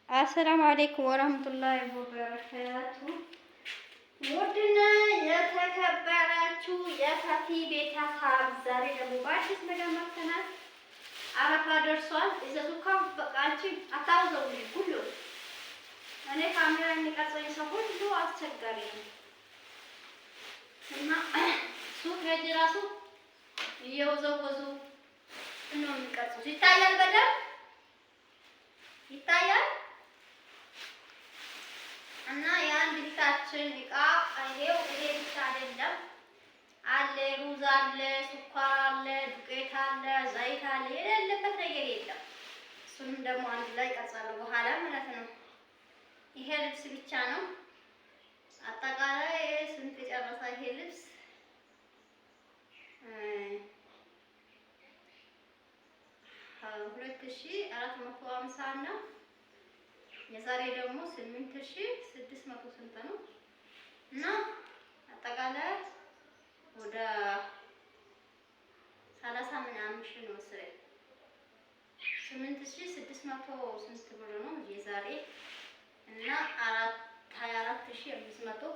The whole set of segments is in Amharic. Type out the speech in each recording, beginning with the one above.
አሰላሙ አለይኩም ወራህመቱላሂ ወበረካቱ። ውድና የተከበራችሁ የፈቲ ቤተሰብ ዛሬ ደግሞ በአዲስ ነገር መጥተናል። አረፋ ደርሷል። እዘዙ በቃ አንቺ አታውዘው ሁሉ እኔ ካሜራ የሚቀርጸኝ ሰው ሁሉ አስቸጋሪ ነው እና ሱቅ ሄጄ እራሱ እየወዘወዙ ነው የሚቀርጹት። ይታያል፣ በደምብ ይታያል። እና የአንድ ቤታችን እቃ ይሄው። ይሄ ብቻ አይደለም አለ፣ ሩዝ አለ፣ ስኳር አለ፣ ዱቄት አለ፣ ዘይት አለ፣ የሌለበት ነገር የለም። እሱንም ደግሞ አንድ ላይ ቀርጻለሁ በኋላ ማለት ነው። ይሄ ልብስ ብቻ ነው። አጠቃላይ ስንት ጨረሰ ይሄ ልብስ? 2450 እና የዛሬ ደግሞ 8600 ስንት ነው? እና አጠቃላይ ወደ 30 ምናምን ሺህ ነው መሰለኝ። 8600 ስንት ብር ነው የዛሬ? እና 24500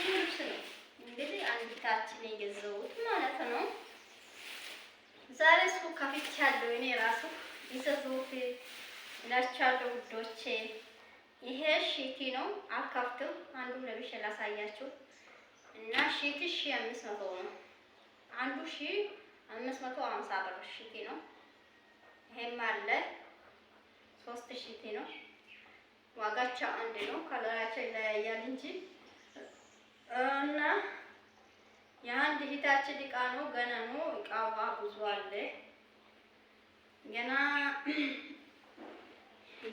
ልብስ ነው እንግዲህ አንዲታችን የገዛሁት ማለት ነው። ዛሬ ሱቅ ከፍቻለሁ እኔ ራሱ ይዘዙት እላችኋለሁ ውዶቼ። ይሄ ሺቲ ነው፣ አልከፍትም። አንዱን ለብሼ ላሳያችሁ እና ሺቲ 1500 ነው። አንዱ 1550 ብር ሺቲ ነው። ይሄም አለ 3 ሺቲ ነው። ዋጋቸው አንድ ነው፣ ከለራቸው ይለያያል እንጂ እና የአንድ ሂታችን እቃ ነው። ገና ነው እቃዋ ብዙ አለ ገና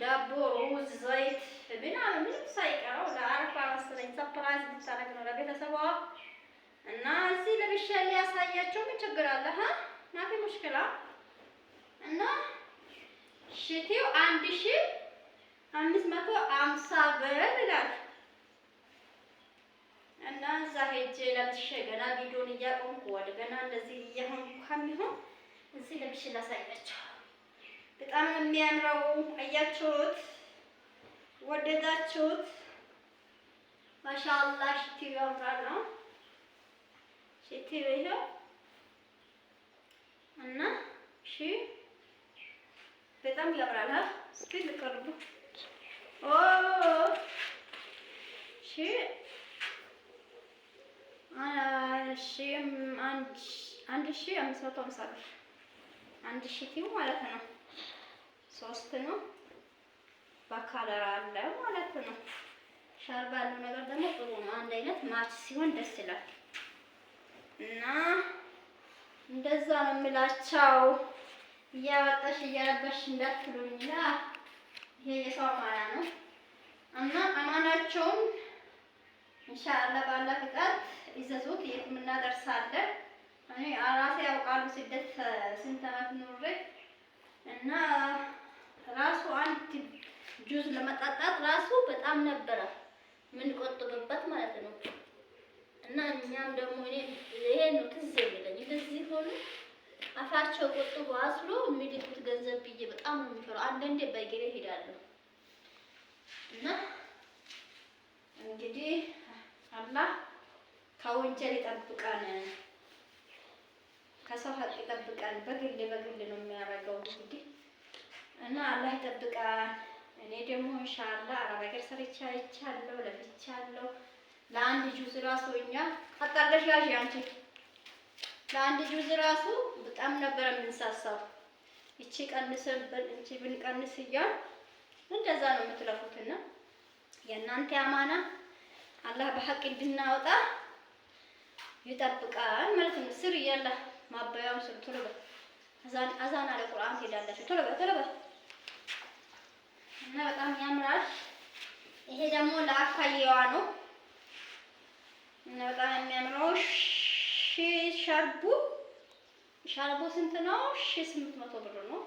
ዳቦ፣ ሩዝ፣ ዘይት ምናምን ምንም ሳይቀረው ለአረፋ መሰለኝ ሰፕራይዝ ልታደርግ ነው ለቤተሰቧ እና እዚህ ለብሼ ሊያሳያቸው ምን ችግር አለ? ማፊ ሙሽኪላ እና ሽቲው 1550 ብር ይላል እና እዛ ሄጄ ለብሼ ገና ቪዲዮን እያቆምኩ ወደ ገና እንደዚህ እየሆንኩ ከሚሆን እዚህ ለብሼ ላሳያቸው። በጣም ነው የሚያምረው። አያችሁት? ወደዳችሁት? ማሻአላህ ሽቲው ያምራል ነው ሽቲው ይሄው እና በጣም ያምራል። እስኪ ልቀርቡ። ኦ 1550 ብር አንድ ሺቲው ማለት ነው። 3 ነው በካለር አለ ማለት ነው። ሻርባ ያለው ነገር ደግሞ ጥሩ ነው። አንድ አይነት ማች ሲሆን ደስ ይላል እና እንደዛ ነው የምላቸው። እያወጣሽ እያለበሽ እንዳትሉኝ። ይሄ የሰው አማና ነው እና አማናቸውን ኢንሻአላህ ባላ ፍቃድ ይዘዙት። የትም እናደርሳለን። እኔ አራሴ ያውቃሉ ስደት ስንት ዓመት ኖሬ እና ራሱ አንድ ጁስ ለመጣጣት ራሱ በጣም ነበረ ምን ቆጥብበት ማለት ነው። እና እኛም ደግሞ ይሄ ነው ትዝ የሚለኝ እንደዚህ ሆኖ አፋቸው ቆጥቦ አስሎ የሚልኩት ገንዘብ ብዬ በጣም ነው የሚፈራው። አንዳንዴ በእግሬ ሄዳለሁ እና እንግዲህ አላህ ከወንጀል ይጠብቀን፣ ከሰው ሀቅ ይጠብቀን። በግል ነው የሚያደርገው እንግዲህ እና አላህ ይጠብቀን። እኔ ደግሞ ኢንሻአላህ አረብ ሀገር ሰርቼ አይቻለሁ፣ ለፍቻለሁ። ለአንድ ጁዝ ራሱ እኛ አጣርገሽ ያዥ አንቺ ለአንድ ጁዝ ራሱ በጣም ነበር የምንሳሳው። እቺ ቀንሰን እንቺ ብንቀንስ እያል እንደዛ ነው የምትለፉትና የእናንተ አማና አላህ በሐቅ እንድናወጣ ይጠብቃል ማለት ነው። ስር እያለ ማባያው ስር ቶሎ በል አዛን አለ ቁርአን ትሄዳላችሁ። ቶሎ በል እና በጣም ያምራል። ይሄ ደግሞ ለአካየዋ ነው እና በጣም የሚያምረው ሻርቡ ስንት ነው? 1800 ብር ነው።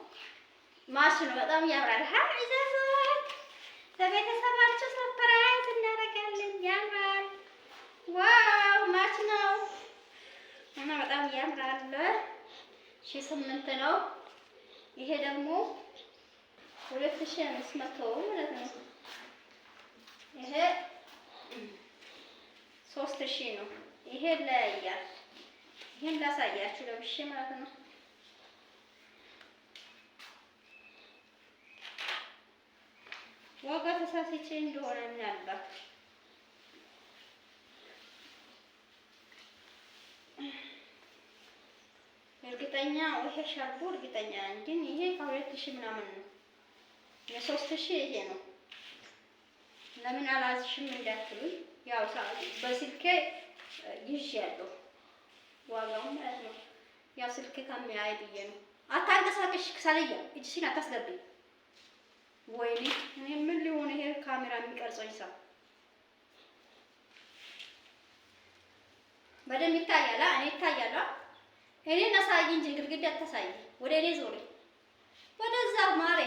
ማሽ ነው። በጣም ያምራል። ይዘዙት። ለቤተሰባችሁ ሰፕራይዝ እናደርጋለን። ያምራል። ዋው ማች ነው እና በጣም ያምራል። 8 ነው። ይሄ ደግሞ 2500 ማለት ነው። ይሄ 3000 ነው። ይሄ ይለያያል። ይሄን ላሳያችሁ ለብሼ ማለት ነው። ዋጋ ተሳስቼ እንደሆነ ምናልባት እርግጠኛ ይሄ ሻርቡ እርግጠኛ ግን ይሄ ከ2000 ምናምን ነው። የ3000 ይሄ ነው። ለምን አላዝሽም እንዳትሉኝ፣ ያው በስልኬ ይዤያለሁ ዋጋው ማለት ነው። ያው ስልኬ ከሚያይ ብዬ ነው። አታንቀሳቅሽ ሳልያ እጅሽን አታስገቢ። ወይኔ እኔ ምን ሊሆን ይሄ ካሜራ የሚቀርጸኝ ሰው በደንብ ይታያል። እኔ ይታያል። እኔን አሳይ እንጂ ግድግዳ አታሳይ። ወደ እኔ ዞሪ፣ ወደዛ ማሬ።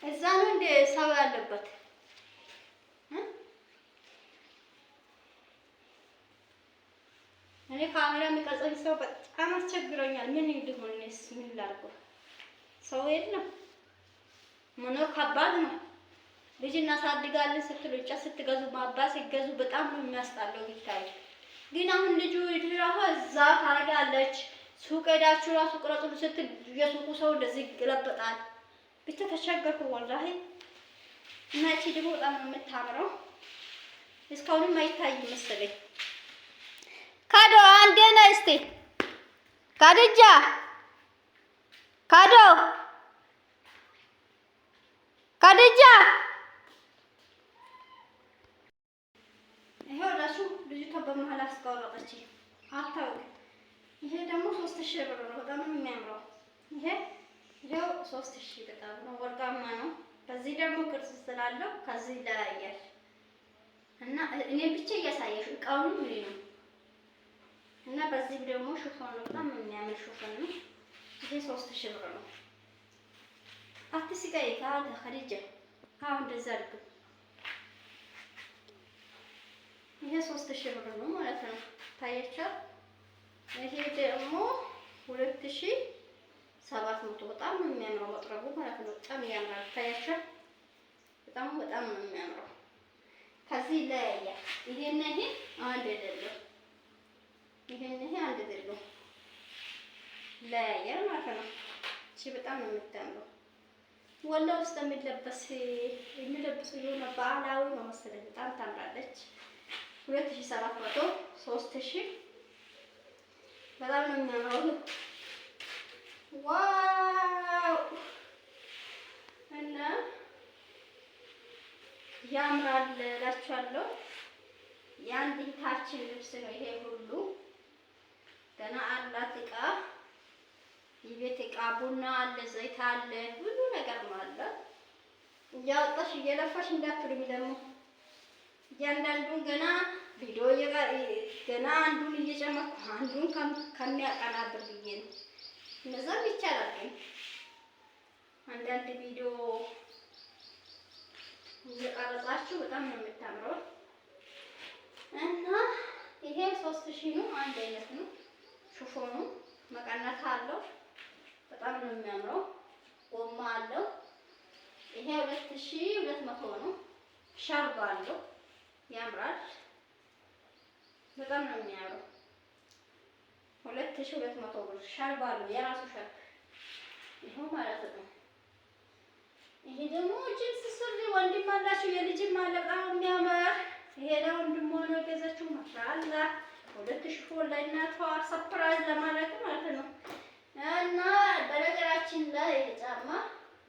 እዛ ነው እንደ ሰው ያለበት። እኔ ካሜራ የሚቀርጸኝ ሰው በጣም አስቸግሮኛል። ምን እንደሆነስ ምን ላድርገው? ሰው የለም። መኖር ከባድ ነው። ልጅ እናሳድጋለን ስትሉ እንጨት ስትገዙ ማባስ ሲገዙ በጣም ነው የሚያስጣለው ቢታይ። ግን አሁን ልጁ ይድራሁ እዛ ታረጋለች። ሱቅ ሄዳችሁ ራሱ ቁረጡ ስትል የሱቁ ሰው እንደዚህ ይገለበጣል። ብቻ ተቸገርኩ ወላሂ። እና እቺ ደግሞ በጣም ነው የምታምረው። እስካሁንም አይታይም መሰለኝ። ካዶ አንዴ ነይ እስቲ ካድጃ ካዶ ካድጃ ይሄው ራሱ ልጅቷ በመሀል አስቆረጠች። አታውቅ። ይሄ ደግሞ 3000 ብር ነው። በጣም ነው የሚያምረው። ይሄው 3000 በጣም ነው ወርቃማ ነው። በዚህ ደግሞ ቅርጽ ስላለው ከዚህ ይለያያል። እና እኔ ብቻ እያሳየሽ እቃውን ምን ነው እና በዚህ ደግሞ ሽፎን ነው። በጣም የሚያምር ሽፎን ነው። ይሄ 3000 ብር ነው። አትስቃይ ካለ ኸዲጃ አሁን እንደዛ አድርግ። ይሄ 3000 ብር ነው ማለት ነው። ታያችሁ። ይሄ ደግሞ 2700 በጣም ነው የሚያምረው መጥረቡ ማለት ነው። በጣም ያምራል። ታያችሁ። በጣም ነው የሚያምረው። ከዚህ ይለያያል። ይሄና ይሄ አንድ አይደለም። ይሄ አንድ አይደለም። ይለያያል ማለት ነው። እቺ በጣም ነው የምታምረው። ወላ ውስጥ የሚለበሰው የሆነ ባህላዊ ነው መሰለኝ። በጣም ታምራለች። 2700 3000 በጣም ነው የሚያምረው። ዋው! እና ያምራል እላችኋለሁ። የአንድ እህታችን ልብስ ነው ይሄ ሁሉ። ገና አላት እቃ፣ የቤት እቃ፣ ቡና አለ፣ ዘይት አለ፣ ብዙ ነገር ነው አለ። እያወጣሽ እየለፋሽ እንዳትሉኝ ደግሞ እያንዳንዱን ገና ቪዲዮ ገና አንዱን እየጨመርኩ አንዱን ከሚያቀናብር ብዬ ነው። እነዛም ይቻላል ግን አንዳንድ ቪዲዮ እየቀረጻችሁ በጣም ነው የምታምረው። እና ይሄ 3000 ነው። አንድ አይነት ነው ሽፎኑ። መቀነት አለው። በጣም ነው የሚያምረው። ጎማ አለው። ይሄ 2200 ነው። ሻርባ አለው። ያምራል። በጣም ነው የሚያምረው። 2200 ብር ሻርባ አለው። የራሱ ሻርባ ይሄው ማለት ነው። ይሄ ደግሞ ጂንስ ሱሪ ወንድም አላችሁ የልጅም አለ። በጣም የሚያምር ይሄ ለወንድም ሆኖ የገዛችው ማሻአላ 2000 ፎል ላይ እናቷ ሰርፕራይዝ ለማድረግ ማለት ነው። እና በነገራችን ላይ ይሄ ጫማ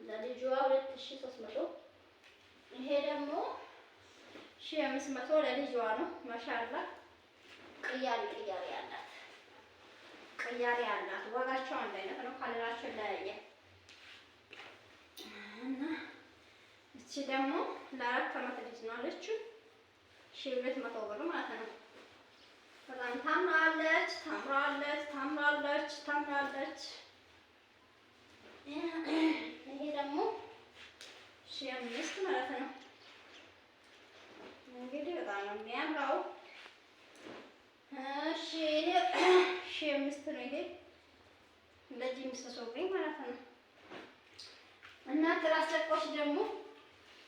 ለልጇ 2300፣ ይሄ ደግሞ 1500 ለልጇ ነው። ማሻአላ ቅያሪ ያላት ዋጋቸው አንድ አይነት ነው። ካለራቸው ለያየ እና እቺ ደግሞ ለ4 ዓመት ልጅ ነው አለችው 1200 ብር ማለት ነው። በጣም ታምራለች። ይሄ ደግሞ 1500 ማለት ነው። እንግዲህ በጣም ነው የሚያምረው እሺ ይሄ 5,000 ነው። ይሄ እንደዚህ ምሰሶብኝ ማለት ነው። እና ትራስ ጨርቆች ደግሞ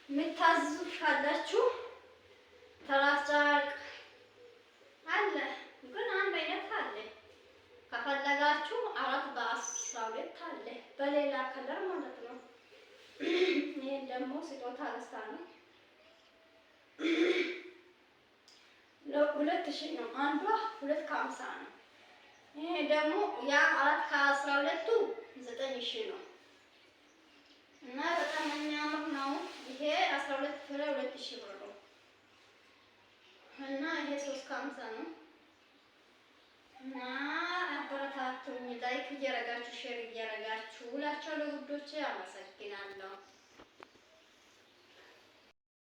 የምታዙ ካላችሁ ትራስ ጨርቅ አለ፣ ግን አንድ አይነት አለ። ከፈለጋችሁ 4 በ12 አለ በሌላ ከለር ማለት ነው። ይሄን ደግሞ ስጦታ ገዝታ ነው 2,000 ነው። አንዷ 2,50 ነው። ይሄ ደግሞ ያ 4 ከ12ቱ 9,000 ነው እና በጣም የሚያምር ነው። ይሄ 12 ፍሬ 2,000 ብር ነው እና ይሄ 3,50 ነው። እና አበረታቱኝ፣ ላይክ እያረጋችሁ ሼር እያረጋችሁ እላችኋለሁ ውዶቼ። አመሰግናለሁ።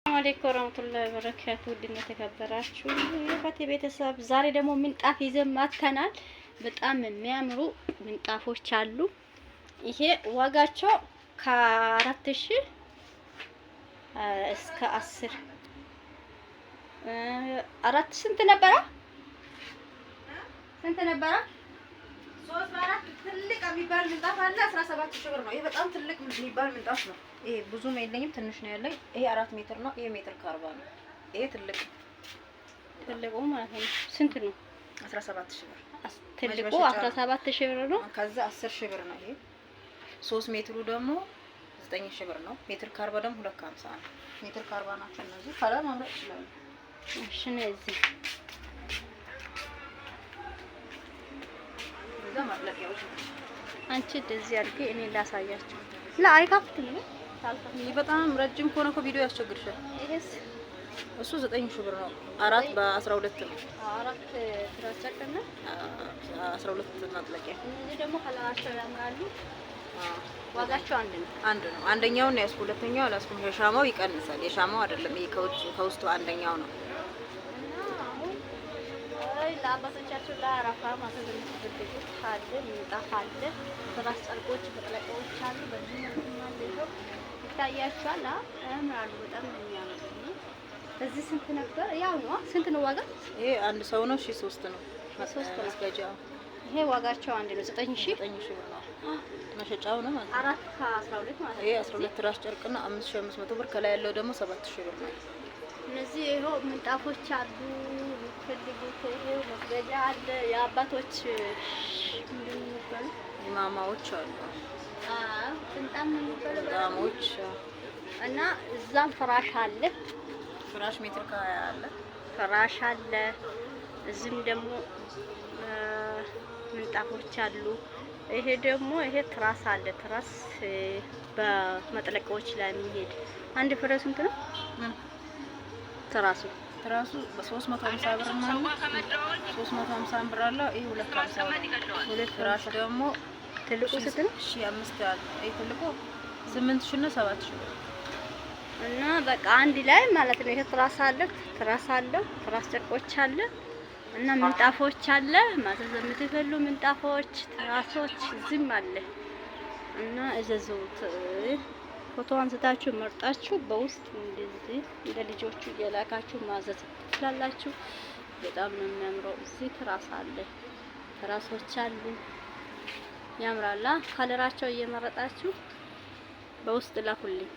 ሰላም አለይኩም ወራህመቱላሂ ወበረካቱ። ውድና የተከበራችሁ የፋቴ ቤተሰብ ዛሬ ደግሞ ምንጣፍ ይዘን መጥተናል። በጣም የሚያምሩ ምንጣፎች አሉ። ይሄ ዋጋቸው ከ4,000 እስከ 10 4 ስንት ነበረ? ስንት ነበረ? 3 በ4 ትልቅ የሚባል ምንጣፍ አለ 17,000 ብር ነው። ይሄ በጣም ትልቅ የሚባል ምንጣፍ ነው። ይሄ ብዙም የለኝም ትንሽ ነው ያለኝ። ይሄ 4 ሜትር ነው። ይሄ ሜትር ከ40 ነው። ይሄ ትልቁ ማለት ነው። ስንት ነው? 17,000 ብር። ትልቁ 17,000 ብር ነው። ከዛ 10,000 ብር ነው። ይሄ 3 ሜትሩ ደግሞ 9,000 ብር ነው። ሜትር ከ40 ደግሞ 2,50 ነው። ሜትር ከ40 ናቸው እነዚህ። ከለር ማምረጥ ይችላሉ። እሺ ነው እዚህ ማጥለቂያዎች አንቺ እንደዚህ አድርጌ እኔ ላሳያችሁ። አይከፍትም ነው ይሄ በጣም ረጅም ከሆነ እኮ ቪዲዮ ያስቸግርሻል። ይሄስ እሱ 9,000 ብር ነው። 4 በ12 ነው። 4 ትራስ ጨርቅና 12 ማጥለቂያ። እነዚህ ደግሞ ከለራቸው ያምራሉ። ዋጋቸው አንድ ነው። አንደኛውን ያስኩ፣ ሁለተኛው አላስኩም። የሻማው ይቀንሳል። የሻማው አይደለም ይሄ ከውስጡ አንደኛው ነው። ለአባቶቻችሁ ለአረፋ ማዘዝ የምትፈልጉት አለ፣ ምንጣፍ አለ፣ ትራስ ጨርቆች፣ መጥለቂያዎች አሉ። በዚህ መልኩ ማለት ይታያችኋል። ያምራሉ። በጣም ነው የሚያምሩት። እዚህ ስንት ነበር? ያው ነው። ስንት ነው ዋጋ? ይሄ አንድ ሰው ነው 3,000 ነው። 3 መስገጃ። ይሄ ዋጋቸው አንድ ነው። 9,000 ብር ነው። መሸጫው ነው ማለት ነው። 4 ከ12 ማለት ነው። ይሄ 12 ትራስ ጨርቅና 5,500 ብር። ከላይ ያለው ደግሞ 7,000 ብር ነው። እነዚህ ይሄው ምንጣፎች አሉ። ፈልጉት። ይሄው መስገጃ አለ። የአባቶች ምንድን ነው የሚባለው? ኢማማዎች አሉ። ጥምጣም ነው የሚባለው። ጥምጣሞች እና እዛም ፍራሽ አለ። ፍራሽ ሜትር ከ20 አለ። ፍራሽ አለ። እዚህም ደግሞ ምንጣፎች አሉ። ይሄ ደግሞ ይሄ ትራስ አለ። ትራስ በመጥለቂያዎች ላይ የሚሄድ አንድ ፍሬ ስንት ነው? ትራሱ በ350 ብር ነው። 350 ብር አለ። ይሄ 250 ነው። ሁለት ፍራሽ ደግሞ ትልቁ ስንት ነው? 1,500 አለ። ይሄ ትልቁ 8,000 እና 7,000 ብር እና በቃ አንድ ላይ ማለት ነው። ይሄ ትራስ አለ፣ ትራስ ጨርቆች አለ እና ምንጣፎች አለ። ማዘዝ የምትፈልጉ ምንጣፎች፣ ትራሶች እዚህም አለ እና እዘዙት። ፎቶ አንስታችሁ መርጣችሁ በውስጥ እንደዚህ እንደ ልጆቹ እየላካችሁ ማዘዝ ትችላላችሁ። በጣም ነው የሚያምረው። እዚህ ትራስ አለ፣ ትራሶች አሉ። ያምራላ። ከለራቸው እየመረጣችሁ በውስጥ ላኩልኝ።